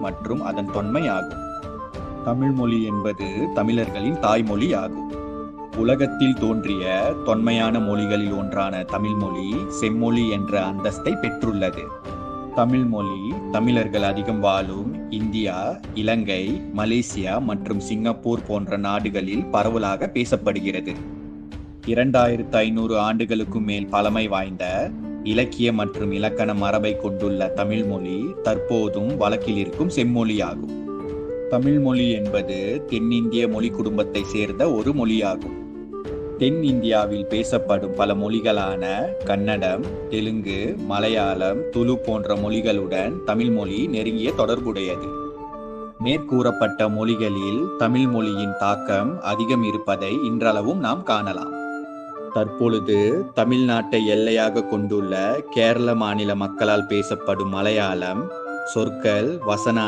மற்றும் அதன் தொன்மை ஆகும். தமிழ் மொழி என்பது தமிழர்களின் தாய்மொழி ஆகும். உலகத்தில் தோன்றிய தொன்மையான மொழிகளில் ஒன்றான தமிழ் மொழி செம்மொழி என்ற அந்தஸ்தை பெற்றுள்ளது. தமிழ் மொழி தமிழர்கள் அதிகம் வாழும் இந்தியா, இலங்கை, மலேசியா மற்றும் சிங்கப்பூர் போன்ற நாடுகளில் பரவலாக பேசப்படுகிறது. 2500 ஆண்டுகளுக்கும் மேல் பழமை வாய்ந்த இலக்கிய மற்றும் இலக்கண மரபை கொண்டுள்ள தமிழ் மொழி தற்போதும் வழக்கில் இருக்கும் செம்மொழியாகும். தமிழ் மொழி என்பது தென்னிந்திய மொழி குடும்பத்தை சேர்ந்த ஒரு மொழியாகும். தென் இந்தியாவில் பேசப்படும் பல மொழிகளான கன்னடம், தெலுங்கு, மலையாளம், துளு போன்ற மொழிகளுடன் தமிழ் மொழி நெருங்கிய தொடர்புடையது. மேற்கூறப்பட்ட மொழிகளில் தமிழ் மொழியின் தாக்கம் அதிகம் இருப்பதை இன்றளவும் நாம் காணலாம். தற்பொழுது தமிழ்நாட்டை எல்லையாக கொண்டுள்ள கேரள மாநில மக்களால் பேசப்படும் மலையாளம் சொற்கள், வசன